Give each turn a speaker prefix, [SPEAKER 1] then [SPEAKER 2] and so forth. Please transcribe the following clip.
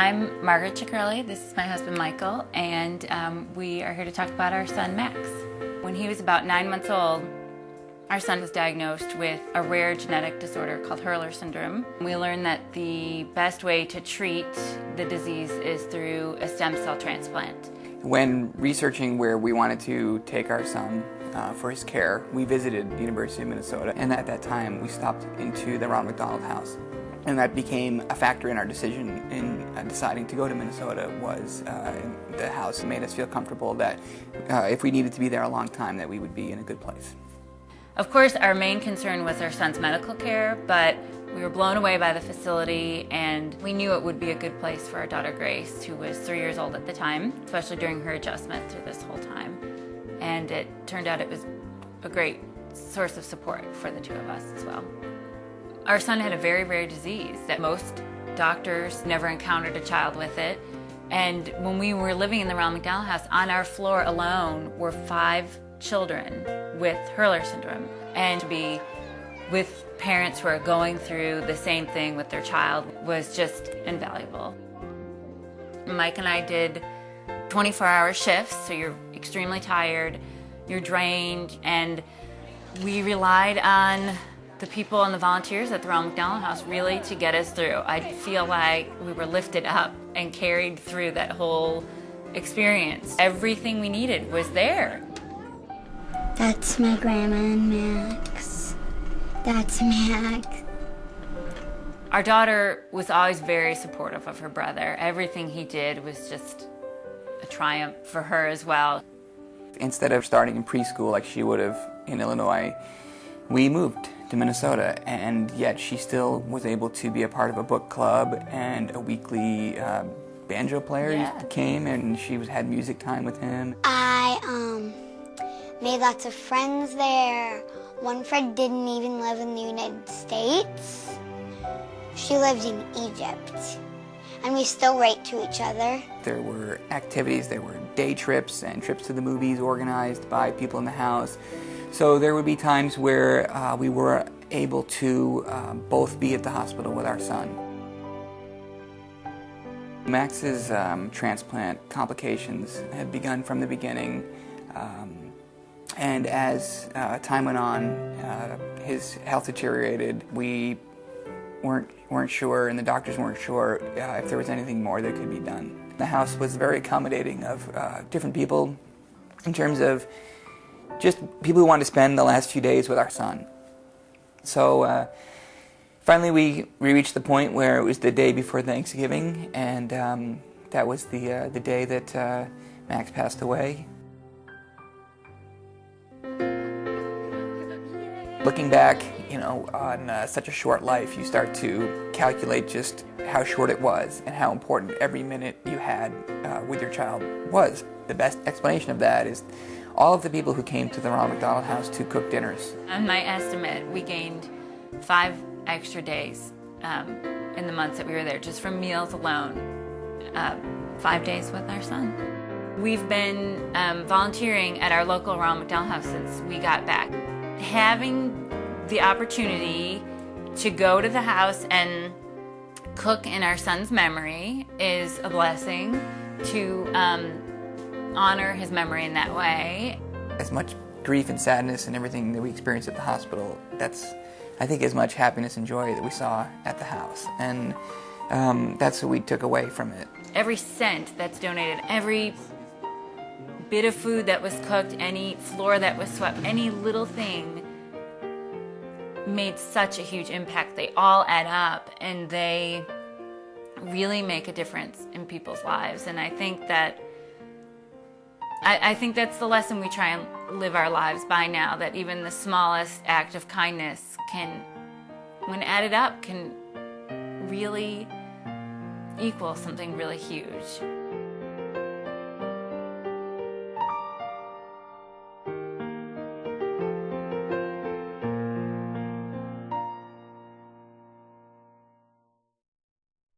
[SPEAKER 1] I'm Margaret Ciaccirelli. This is my husband Michael, and we are here to talk about our son Max. When he was about 9 months old, our son was diagnosed with a rare genetic disorder called Hurler syndrome. We learned that the best way to treat the disease is through a stem cell transplant.
[SPEAKER 2] When researching where we wanted to take our son for his care, we visited the University of Minnesota, and at that time we stopped into the Ronald McDonald House. And that became a factor in our decision in deciding to go to Minnesota. Was the house made us feel comfortable that if we needed to be there a long time, that we would be in a good place.
[SPEAKER 1] Of course, our main concern was our son's medical care, but we were blown away by the facility, and we knew it would be a good place for our daughter Grace, who was 3 years old at the time, especially during her adjustment through this whole time. And it turned out it was a great source of support for the two of us as well. Our son had a very rare disease that most doctors never encountered a child with it. And when we were living in the Ronald McDonald House, on our floor alone were 5 children with Hurler syndrome. And to be with parents who are going through the same thing with their child was just invaluable. Mike and I did 24-hour shifts, so you're extremely tired, you're drained, and we relied on the people and the volunteers at the Ronald McDonald House really to get us through. I feel like we were lifted up and carried through that whole experience. Everything we needed was there.
[SPEAKER 3] That's my grandma and Max. That's Max.
[SPEAKER 1] Our daughter was always very supportive of her brother. Everything he did was just a triumph for her as well.
[SPEAKER 2] Instead of starting in preschool like she would have in Illinois, we moved to Minnesota, and yet she still was able to be a part of a book club, and a weekly banjo player came, and she had music time with him.
[SPEAKER 3] I made lots of friends there. One friend didn't even live in the United States. She lived in Egypt, and we still write to each other.
[SPEAKER 2] There were activities, there were day trips and trips to the movies organized by people in the house. So there would be times where we were able to both be at the hospital with our son. Max's transplant complications had begun from the beginning, and as time went on, his health deteriorated. We weren't sure, and the doctors weren't sure if there was anything more that could be done. The house was very accommodating of different people in terms of just people who wanted to spend the last few days with our son. So finally we reached the point where it was the day before Thanksgiving, and that was the day that Max passed away. Looking back, on such a short life, you start to calculate just how short it was and how important every minute you had with your child was. The best explanation of that is all of the people who came to the Ronald McDonald House to cook dinners.
[SPEAKER 1] On my estimate, we gained 5 extra days in the months that we were there, just from meals alone. 5 days with our son. We've been volunteering at our local Ronald McDonald House since we got back. Having the opportunity to go to the house and cook in our son's memory is a blessing. To honor his memory in that way. As
[SPEAKER 2] much grief and sadness and everything that we experienced at the hospital, that's, I think, as much happiness and joy that we saw at the house. And that's what we took away from it.
[SPEAKER 1] Every cent that's donated, every bit of food that was cooked, any floor that was swept, any little thing made such a huge impact. They all add up, and they really make a difference in people's lives. And I think that's the lesson we try and live our lives by now, that even the smallest act of kindness can, when added up, can really equal something really huge.